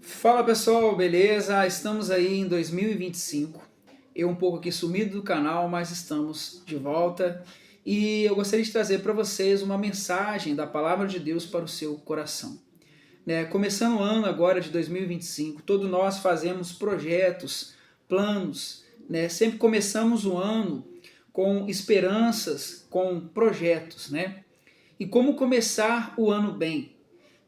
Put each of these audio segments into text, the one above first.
Fala pessoal, beleza? Estamos aí em 2025. Eu um pouco aqui sumido do canal, mas estamos de volta. E eu gostaria de trazer para vocês uma mensagem da Palavra de Deus para o seu coração. Começando o ano agora de 2025, todos nós fazemos projetos, planos, Sempre começamos o ano com esperanças, com projetos, E como começar o ano bem?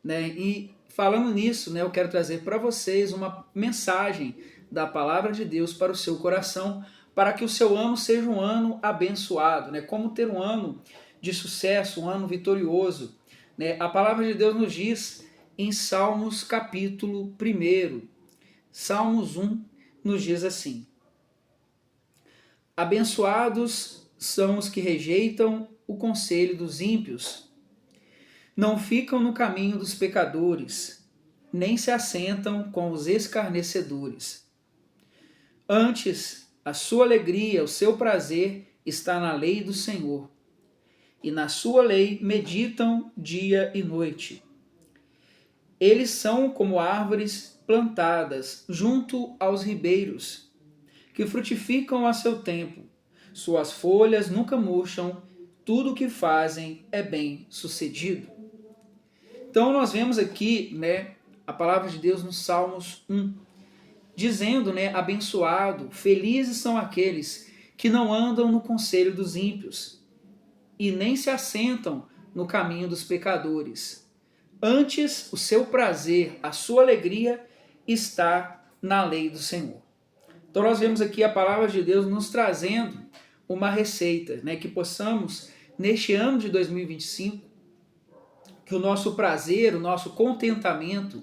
E falando nisso, eu quero trazer para vocês uma mensagem da palavra de Deus para o seu coração, para que o seu ano seja um ano abençoado, Como ter um ano de sucesso, um ano vitorioso, A palavra de Deus nos diz em Salmos capítulo 1, Salmos 1, nos diz assim: Abençoados são os que rejeitam o conselho dos ímpios, não ficam no caminho dos pecadores, nem se assentam com os escarnecedores. Antes, a sua alegria, o seu prazer está na lei do Senhor, e na sua lei meditam dia e noite. Eles são como árvores plantadas junto aos ribeiros, que frutificam a seu tempo. Suas folhas nunca murcham, tudo o que fazem é bem sucedido. Então nós vemos aqui, a palavra de Deus no Salmos 1, dizendo, abençoado, felizes são aqueles que não andam no conselho dos ímpios e nem se assentam no caminho dos pecadores. Antes, o seu prazer, a sua alegria está na lei do Senhor. Então nós vemos aqui a palavra de Deus nos trazendo uma receita, que possamos, neste ano de 2025, que o nosso prazer, o nosso contentamento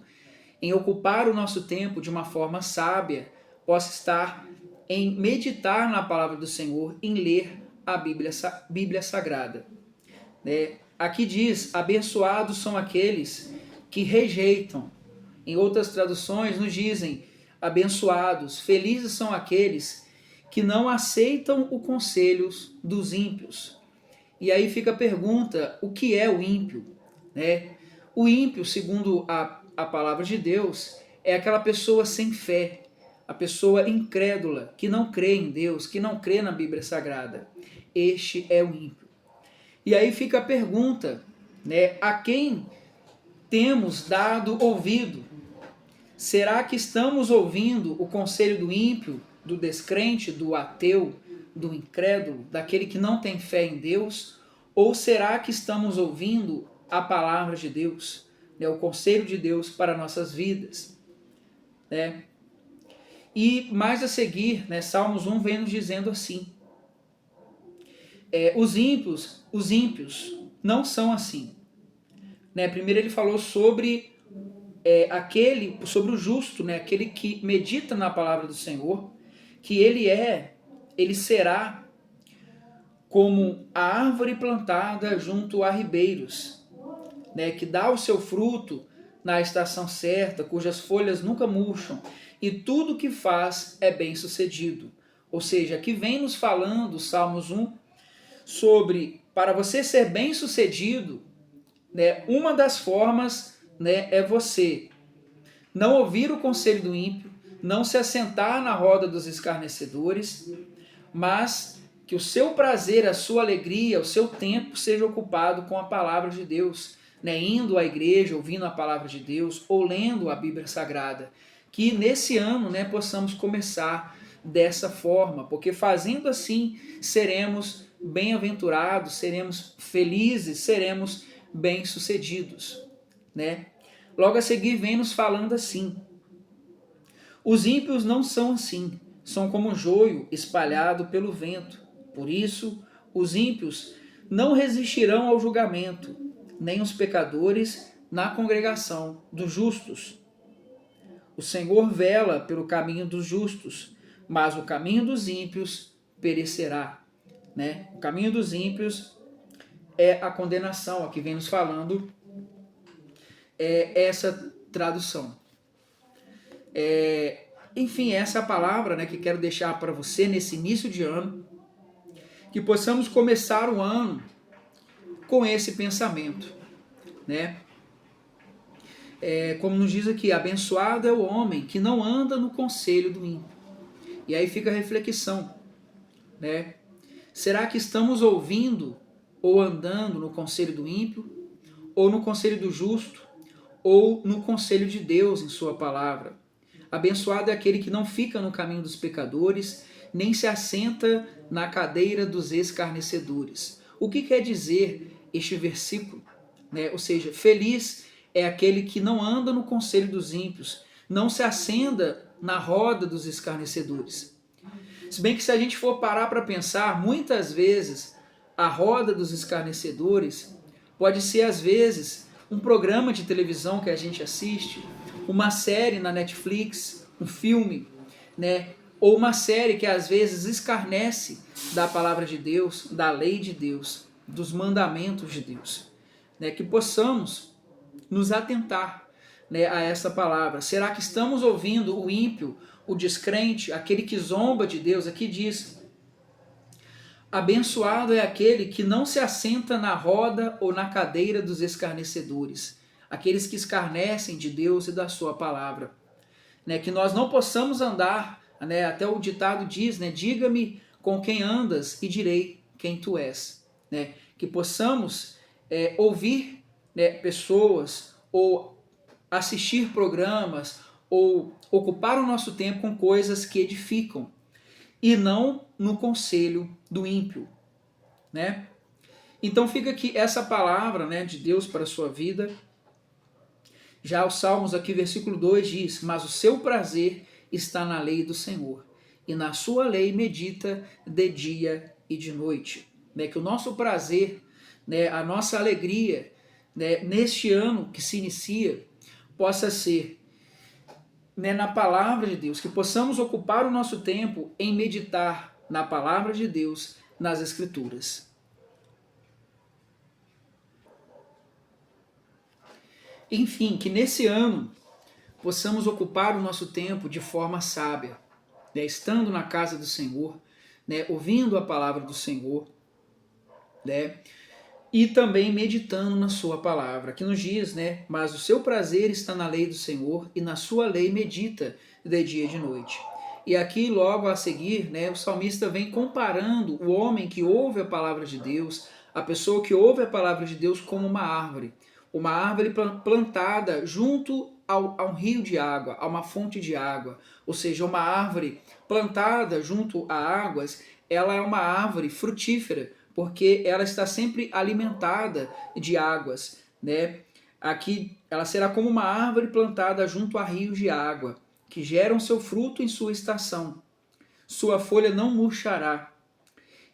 em ocupar o nosso tempo de uma forma sábia possa estar em meditar na palavra do Senhor, em ler a Bíblia Sagrada. Aqui diz, abençoados são aqueles que rejeitam. Em outras traduções nos dizem, abençoados, felizes são aqueles que não aceitam o conselho dos ímpios. E aí fica a pergunta, o que é o ímpio? O ímpio, segundo a palavra de Deus, é aquela pessoa sem fé, a pessoa incrédula, que não crê em Deus, que não crê na Bíblia Sagrada. Este é o ímpio. E aí fica a pergunta, a quem temos dado ouvido? Será que estamos ouvindo o conselho do ímpio, do descrente, do ateu, do incrédulo, daquele que não tem fé em Deus? Ou será que estamos ouvindo a palavra de Deus, o conselho de Deus para nossas vidas? E mais a seguir, Salmos 1 vem nos dizendo assim, os ímpios não são assim. Primeiro ele falou sobre sobre o justo, aquele que medita na palavra do Senhor, que ele será como a árvore plantada junto a ribeiros, que dá o seu fruto na estação certa, cujas folhas nunca murcham, e tudo que faz é bem sucedido. Ou seja, aqui vem nos falando, Salmos 1, sobre, para você ser bem sucedido, uma das formas é você não ouvir o conselho do ímpio, não se assentar na roda dos escarnecedores, mas que o seu prazer, a sua alegria, o seu tempo seja ocupado com a palavra de Deus, indo à igreja, ouvindo a palavra de Deus, ou lendo a Bíblia Sagrada. Que nesse ano possamos começar dessa forma, porque fazendo assim seremos bem-aventurados, seremos felizes, seremos bem-sucedidos. Logo a seguir vem nos falando assim, os ímpios não são assim, são como um joio espalhado pelo vento. Por isso, os ímpios não resistirão ao julgamento, nem os pecadores na congregação dos justos. O Senhor vela pelo caminho dos justos, mas o caminho dos ímpios perecerá. O caminho dos ímpios é a condenação, aqui vem nos falando essa tradução. Enfim, essa é a palavra que quero deixar para você nesse início de ano, que possamos começar o ano com esse pensamento. como nos diz aqui, abençoado é o homem que não anda no conselho do ímpio. E aí fica a reflexão, né? Será que estamos ouvindo ou andando no conselho do ímpio, ou no conselho do justo, ou no conselho de Deus em sua palavra? Abençoado é aquele que não fica no caminho dos pecadores, nem se assenta na cadeira dos escarnecedores. O que quer dizer este versículo? Né? Ou seja, feliz é aquele que não anda no conselho dos ímpios, não se assenta na roda dos escarnecedores. Se bem que se a gente for parar para pensar, muitas vezes a roda dos escarnecedores pode ser às vezes um programa de televisão que a gente assiste, uma série na Netflix, um filme, né? Ou uma série que às vezes escarnece da palavra de Deus, da lei de Deus, dos mandamentos de Deus, né? Que possamos nos atentar, né, a essa palavra. Será que estamos ouvindo o ímpio, o descrente, aquele que zomba de Deus? Aqui diz: abençoado é aquele que não se assenta na roda ou na cadeira dos escarnecedores, aqueles que escarnecem de Deus e da sua palavra. Né, que nós não possamos andar, né, até o ditado diz, né, diga-me com quem andas e direi quem tu és. Né, que possamos ouvir, né, pessoas ou assistir programas ou ocupar o nosso tempo com coisas que edificam e não no conselho do ímpio, né? Então fica aqui essa palavra, né, de Deus para a sua vida. Já os Salmos aqui, versículo 2 diz: mas o seu prazer está na lei do Senhor, e na sua lei medita de dia e de noite. Né? Que o nosso prazer, né, a nossa alegria, né, neste ano que se inicia, possa ser, né, na palavra de Deus, que possamos ocupar o nosso tempo em meditar na palavra de Deus, nas Escrituras. Enfim, que nesse ano possamos ocupar o nosso tempo de forma sábia, né, estando na casa do Senhor, né, ouvindo a palavra do Senhor, né, e também meditando na sua palavra, que nos diz, né, mas o seu prazer está na lei do Senhor e na sua lei medita de dia e de noite. E aqui logo a seguir, né, o salmista vem comparando o homem que ouve a palavra de Deus, a pessoa que ouve a palavra de Deus, como uma árvore plantada junto a um rio de água, a uma fonte de água. Ou seja, uma árvore plantada junto a águas, ela é uma árvore frutífera, porque ela está sempre alimentada de águas, né? Aqui ela será como uma árvore plantada junto a rios de água, que geram seu fruto em sua estação. Sua folha não murchará,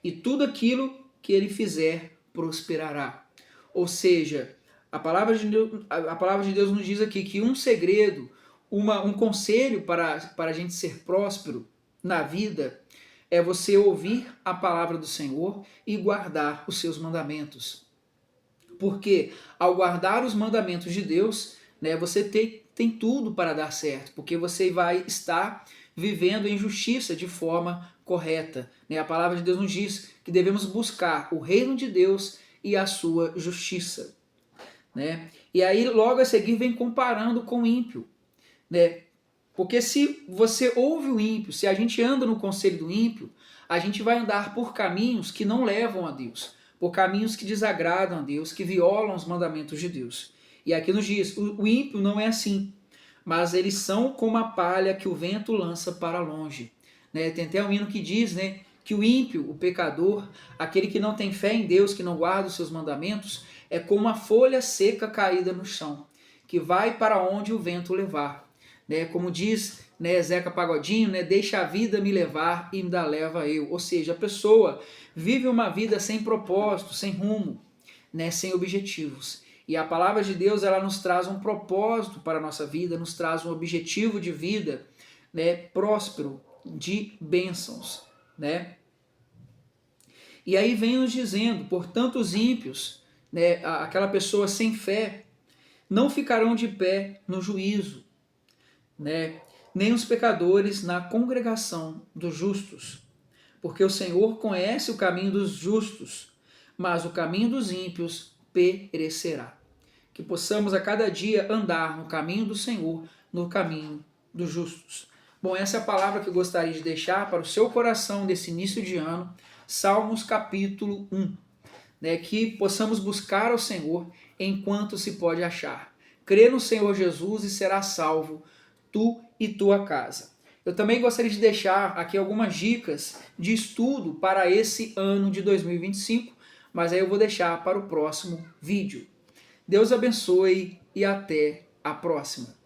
e tudo aquilo que ele fizer prosperará. Ou seja, a palavra de Deus nos diz aqui que um segredo, um conselho para a gente ser próspero na vida é você ouvir a palavra do Senhor e guardar os seus mandamentos. Porque ao guardar os mandamentos de Deus, né, você tem tudo para dar certo, porque você vai estar vivendo em justiça de forma correta. Né? A palavra de Deus nos diz que devemos buscar o reino de Deus e a sua justiça. Né? E aí logo a seguir vem comparando com o ímpio. Né? Porque se você ouve o ímpio, se a gente anda no conselho do ímpio, a gente vai andar por caminhos que não levam a Deus, por caminhos que desagradam a Deus, que violam os mandamentos de Deus. E aqui nos diz, o ímpio não é assim, mas eles são como a palha que o vento lança para longe. Né? Tem até um hino que diz, né, que o ímpio, o pecador, aquele que não tem fé em Deus, que não guarda os seus mandamentos, é como uma folha seca caída no chão, que vai para onde o vento levar. Né, como diz, né, Zeca Pagodinho, né, deixa a vida me levar e ainda leva eu. Ou seja, a pessoa vive uma vida sem propósito, sem rumo, né, sem objetivos. E a palavra de Deus, ela nos traz um propósito para a nossa vida, nos traz um objetivo de vida, né, próspero, de bênçãos. Né? E aí vem nos dizendo, portanto os ímpios, né, aquela pessoa sem fé, não ficarão de pé no juízo, né? Nem os pecadores na congregação dos justos, porque o Senhor conhece o caminho dos justos, mas o caminho dos ímpios perecerá. que possamos a cada dia andar no caminho do Senhor, no caminho dos justos. Bom, essa é a palavra que eu gostaria de deixar para o seu coração nesse início de ano, Salmos capítulo 1, né, que possamos buscar ao Senhor enquanto se pode achar. Crê no Senhor Jesus e será salvo, tu e tua casa. Eu também gostaria de deixar aqui algumas dicas de estudo para esse ano de 2025, mas aí eu vou deixar para o próximo vídeo. Deus abençoe e até a próxima.